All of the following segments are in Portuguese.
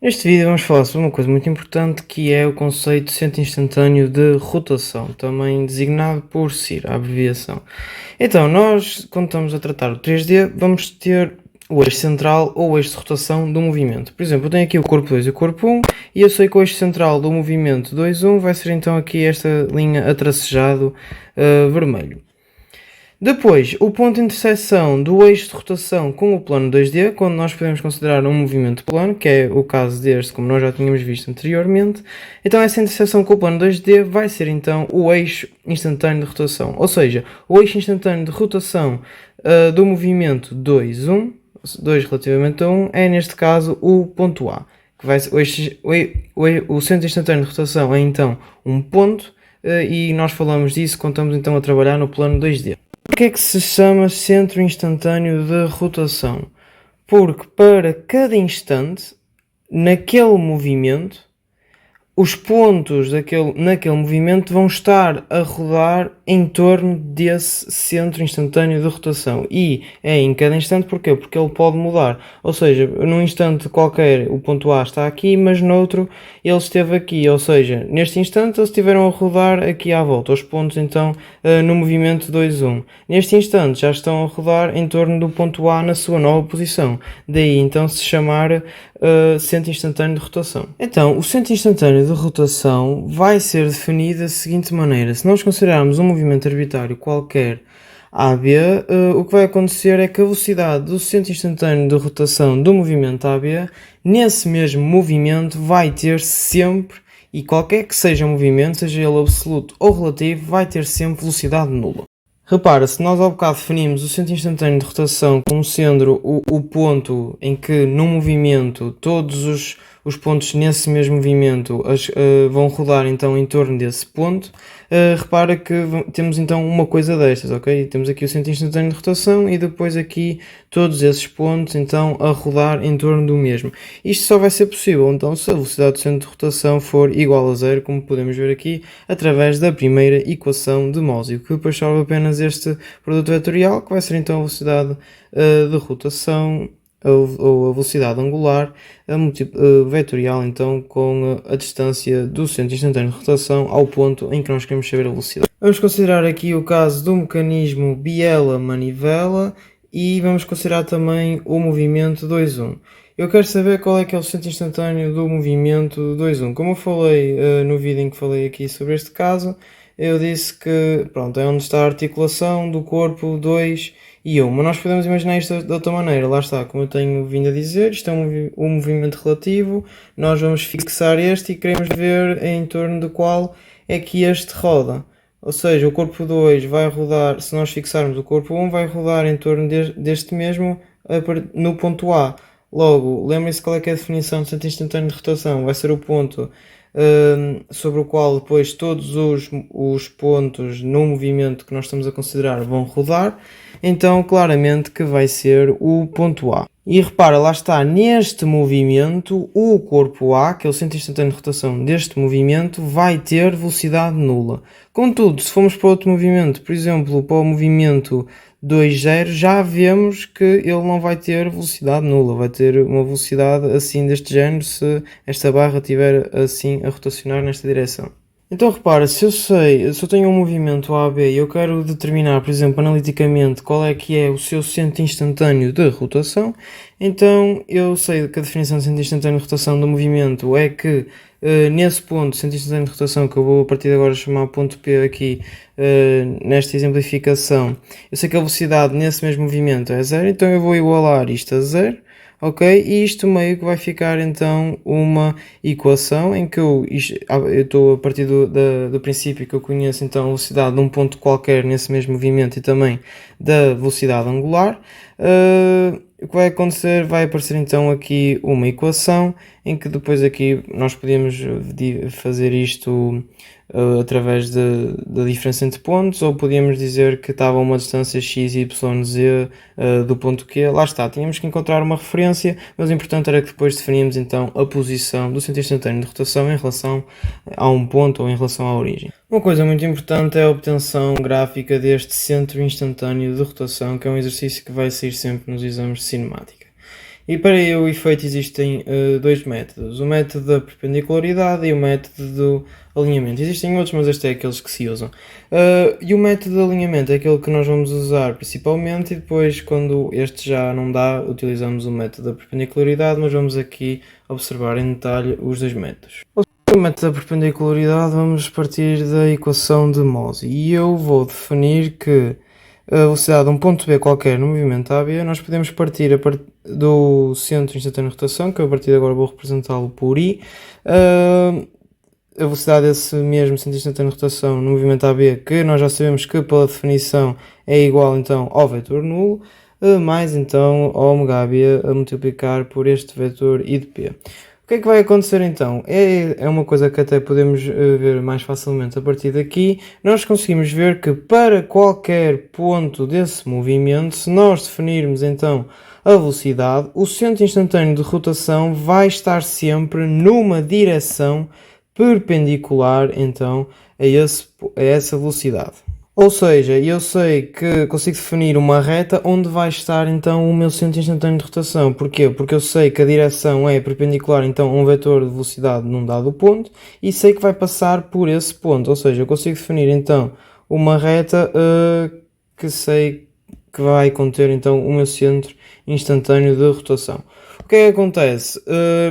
Neste vídeo vamos falar sobre uma coisa muito importante que é o conceito de centro instantâneo de rotação, também designado por CIR, a abreviação. Então, nós, quando estamos a tratar o 3D, vamos ter o eixo central ou o eixo de rotação do movimento. Por exemplo, eu tenho aqui o corpo 2 e o corpo 1 e eu sei que o eixo central do movimento 2,1 vai ser então aqui esta linha a tracejado vermelho. Depois, o ponto de interseção do eixo de rotação com o plano 2D, quando nós podemos considerar um movimento plano, que é o caso deste, como nós já tínhamos visto anteriormente, então essa interseção com o plano 2D vai ser então o eixo instantâneo de rotação. Ou seja, o eixo instantâneo de rotação do movimento 2,1, 2 relativamente a 1, é neste caso o ponto A. Que vai ser, o centro instantâneo de rotação é então um ponto, e nós falamos disso quando estamos então a trabalhar no plano 2D. Por que é que se chama centro instantâneo de rotação? Porque para cada instante, naquele movimento, os pontos naquele movimento vão estar a rodar em torno desse centro instantâneo de rotação. E é em cada instante, porquê? Porque ele pode mudar. Ou seja, num instante qualquer o ponto A está aqui, mas noutro ele esteve aqui. Ou seja, neste instante eles estiveram a rodar aqui à volta. Os pontos então no movimento 2,1. Neste instante já estão a rodar em torno do ponto A na sua nova posição. Daí então se chamar centro instantâneo de rotação. Então, o centro instantâneo de rotação vai ser definido da seguinte maneira. Se nós considerarmos um movimento arbitrário qualquer AB, o que vai acontecer é que a velocidade do centro instantâneo de rotação do movimento AB, nesse mesmo movimento, vai ter sempre, e qualquer que seja o movimento, seja ele absoluto ou relativo, vai ter sempre velocidade nula. Repara, se nós ao bocado definimos o centro instantâneo de rotação como sendo o ponto em que no movimento todos os pontos nesse mesmo movimento vão rodar então em torno desse ponto, repara que temos então uma coisa destas, ok? Temos aqui o centro instantâneo de rotação e depois aqui todos esses pontos então a rodar em torno do mesmo. Isto só vai ser possível então se a velocidade do centro de rotação for igual a zero, como podemos ver aqui, através da primeira equação de Mosio, que depois solve apenas este produto vetorial, que vai ser então a velocidade de rotação ou a velocidade angular vetorial então com a distância do centro instantâneo de rotação ao ponto em que nós queremos saber a velocidade. Vamos considerar aqui o caso do mecanismo biela-manivela e vamos considerar também o movimento 2,1. Eu quero saber qual é que é o centro instantâneo do movimento 2,1. Como eu falei no vídeo em que falei aqui sobre este caso, eu disse que pronto, é onde está a articulação do corpo 2 e 1. Mas nós podemos imaginar isto de outra maneira. Lá está, como eu tenho vindo a dizer, isto é um movimento relativo. Nós vamos fixar este e queremos ver em torno do qual é que este roda. Ou seja, o corpo 2 vai rodar, se nós fixarmos o corpo 1, vai rodar em torno deste mesmo no ponto A. Logo, lembrem-se qual é que é a definição de centro instantâneo de rotação. Vai ser o ponto sobre o qual depois todos os pontos no movimento que nós estamos a considerar vão rodar. Então, claramente que vai ser o ponto A. E repara, lá está, neste movimento, o corpo A, que é o centro instantâneo de rotação deste movimento, vai ter velocidade nula. Contudo, se formos para outro movimento, por exemplo, para o movimento 2,0, já vemos que ele não vai ter velocidade nula, vai ter uma velocidade assim deste género se esta barra estiver assim a rotacionar nesta direção. Então repara, se eu tenho um movimento AB e eu quero determinar, por exemplo, analiticamente qual é que é o seu centro instantâneo de rotação, então eu sei que a definição de centro instantâneo de rotação do movimento é que nesse ponto, centro instantâneo de rotação, que eu vou a partir de agora chamar ponto P aqui, nesta exemplificação, eu sei que a velocidade nesse mesmo movimento é zero, então eu vou igualar isto a zero. Ok? E isto meio que vai ficar então uma equação em que eu estou a partir do princípio que eu conheço então a velocidade de um ponto qualquer nesse mesmo movimento e também da velocidade angular. O que vai acontecer? Vai aparecer então aqui uma equação em que depois aqui nós podemos fazer isto através da diferença entre pontos, ou podíamos dizer que estava a uma distância x, y, z do ponto Q. Lá está, tínhamos que encontrar uma referência, mas o importante era que depois definíamos então a posição do centro instantâneo de rotação em relação a um ponto ou em relação à origem. Uma coisa muito importante é a obtenção gráfica deste centro instantâneo de rotação, que é um exercício que vai sair sempre nos exames de cinemática. E para o efeito existem dois métodos, o método da perpendicularidade e o método do alinhamento. Existem outros, mas este é aqueles que se usam. E o método de alinhamento é aquele que nós vamos usar principalmente, e depois, quando este já não dá, utilizamos o método da perpendicularidade, mas vamos aqui observar em detalhe os dois métodos. No método da perpendicularidade vamos partir da equação de Mose e eu vou definir que a velocidade de um ponto B qualquer no movimento AB, nós podemos partir do centro instantâneo de rotação, que eu a partir de agora vou representá-lo por I. A velocidade desse mesmo centro instantâneo de rotação no movimento AB, que nós já sabemos que pela definição é igual então ao vetor nulo, mais então ômega AB a multiplicar por este vetor I de P. O que é que vai acontecer então? É uma coisa que até podemos ver mais facilmente a partir daqui. Nós conseguimos ver que para qualquer ponto desse movimento, se nós definirmos então a velocidade, o centro instantâneo de rotação vai estar sempre numa direção perpendicular então a essa velocidade. Ou seja, eu sei que consigo definir uma reta onde vai estar então o meu centro instantâneo de rotação. Porquê? Porque eu sei que a direção é perpendicular então a um vetor de velocidade num dado ponto e sei que vai passar por esse ponto. Ou seja, eu consigo definir então uma reta que sei que vai conter então o meu centro instantâneo de rotação. O que é que acontece?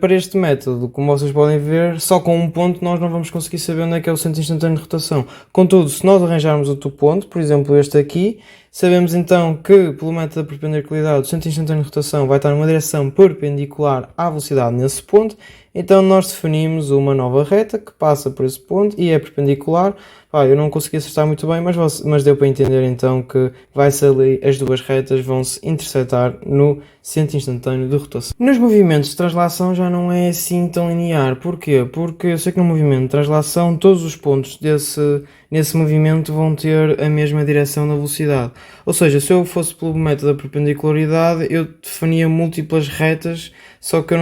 Para este método, como vocês podem ver, só com um ponto nós não vamos conseguir saber onde é que é o centro instantâneo de rotação. Contudo, se nós arranjarmos outro ponto, por exemplo este aqui, sabemos então que, pelo método da perpendicularidade, o centro instantâneo de rotação vai estar numa direção perpendicular à velocidade nesse ponto, então nós definimos uma nova reta que passa por esse ponto e é perpendicular. Eu não consegui acertar muito bem, mas deu para entender então que vai-se ali, as duas retas vão se intersetar no centro instantâneo de rotação. Nos movimentos de translação já não é assim tão linear. Porquê? Porque eu sei que no movimento de translação todos os pontos nesse movimento vão ter a mesma direção da velocidade. Ou seja, se eu fosse pelo método da perpendicularidade, eu definia múltiplas retas, só que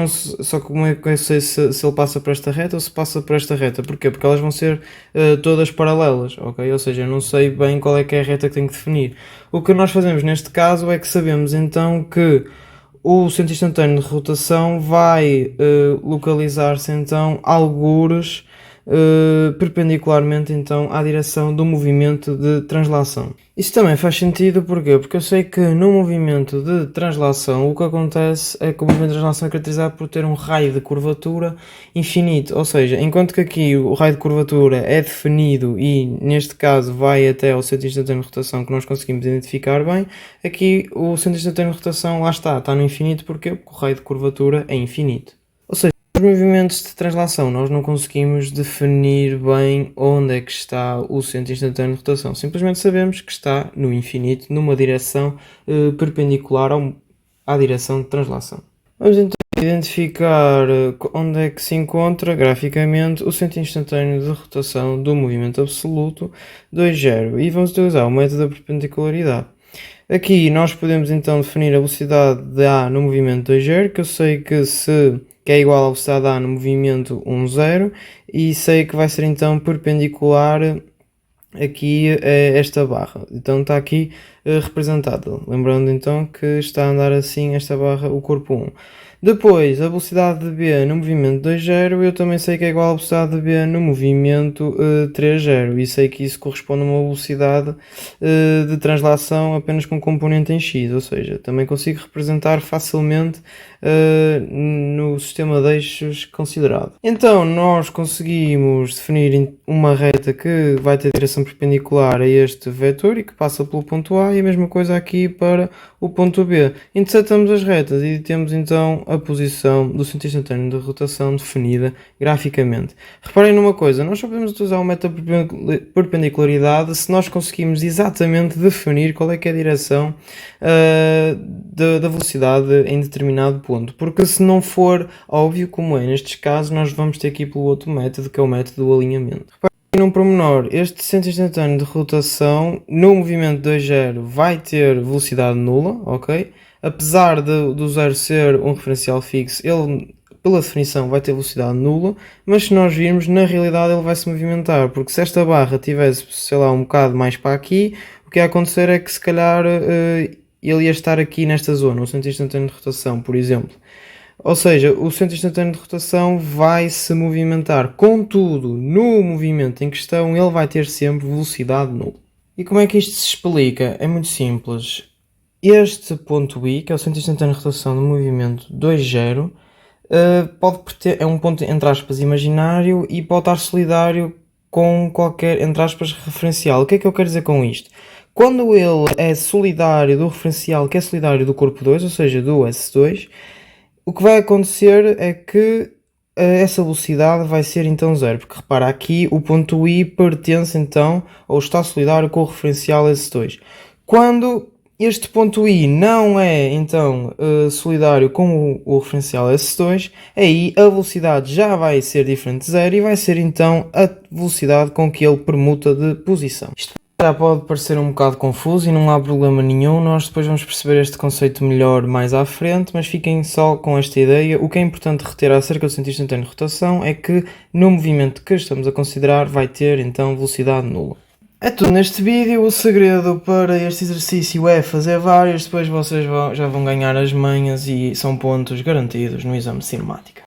como é que eu sei se ele passa por esta reta ou se passa por esta reta? Porquê? Porque elas vão ser todas paralelas, ok? Ou seja, eu não sei bem qual é que é a reta que tenho que definir. O que nós fazemos neste caso é que sabemos então que o centro instantâneo de rotação vai localizar-se então algures perpendicularmente então à direção do movimento de translação. Isso também faz sentido, porquê? Porque eu sei que no movimento de translação o que acontece é que o movimento de translação é caracterizado por ter um raio de curvatura infinito, ou seja, enquanto que aqui o raio de curvatura é definido e neste caso vai até ao centro instantâneo de rotação que nós conseguimos identificar bem, aqui o centro instantâneo de rotação lá está no infinito, porquê? Porque o raio de curvatura é infinito. Ou seja, nos movimentos de translação nós não conseguimos definir bem onde é que está o centro instantâneo de rotação. Simplesmente sabemos que está no infinito, numa direção perpendicular à direção de translação. Vamos então identificar onde é que se encontra graficamente o centro instantâneo de rotação do movimento absoluto 2,0 e vamos utilizar o método da perpendicularidade. Aqui nós podemos então definir a velocidade de A no movimento 2,0, que eu sei que é igual à velocidade A no movimento 1,0 e sei que vai ser então perpendicular aqui a esta barra. Então está aqui representado. Lembrando então que está a andar assim esta barra, o corpo 1. Depois, a velocidade de B no movimento 2,0, eu também sei que é igual à velocidade de B no movimento 3,0 e sei que isso corresponde a uma velocidade de translação apenas com componente em x, ou seja, também consigo representar facilmente no sistema de eixos considerado. Então, nós conseguimos definir uma reta que vai ter direção perpendicular a este vetor e que passa pelo ponto A e a mesma coisa aqui para o ponto B. Intersetamos as retas e temos então a posição do centro instantâneo de rotação definida graficamente. Reparem numa coisa, nós só podemos utilizar o método de perpendicularidade se nós conseguimos exatamente definir qual é que é a direção da velocidade em determinado ponto, porque se não for óbvio, como é nestes casos, nós vamos ter que ir pelo outro método, que é o método do alinhamento. Num pormenor, este centro instantâneo de rotação no movimento 2,0 vai ter velocidade nula, ok? Apesar do zero ser um referencial fixo, ele, pela definição, vai ter velocidade nula, mas se nós virmos, na realidade ele vai se movimentar, porque se esta barra tivesse, sei lá, um bocado mais para aqui, o que ia acontecer é que se calhar ele ia estar aqui nesta zona, o centro instantâneo de rotação, por exemplo. Ou seja, o centro instantâneo de rotação vai se movimentar, contudo, no movimento em questão, ele vai ter sempre velocidade nula. E como é que isto se explica? É muito simples. Este ponto I, que é o centro instantâneo de rotação do movimento 2,0, é um ponto, entre aspas, imaginário e pode estar solidário com qualquer, entre aspas, referencial. O que é que eu quero dizer com isto? Quando ele é solidário do referencial, que é solidário do corpo 2, ou seja, do S2, o que vai acontecer é que essa velocidade vai ser então zero, porque repara, aqui o ponto I pertence então, ou está solidário com o referencial S2. Quando este ponto I não é então solidário com o referencial S2, aí a velocidade já vai ser diferente de zero e vai ser então a velocidade com que ele permuta de posição. Isto já pode parecer um bocado confuso e não há problema nenhum, nós depois vamos perceber este conceito melhor mais à frente, mas fiquem só com esta ideia. O que é importante reter acerca do centro instantâneo de rotação é que no movimento que estamos a considerar vai ter então velocidade nula. É tudo neste vídeo, o segredo para este exercício é fazer vários, depois vocês já vão ganhar as manhas e são pontos garantidos no exame de cinemática.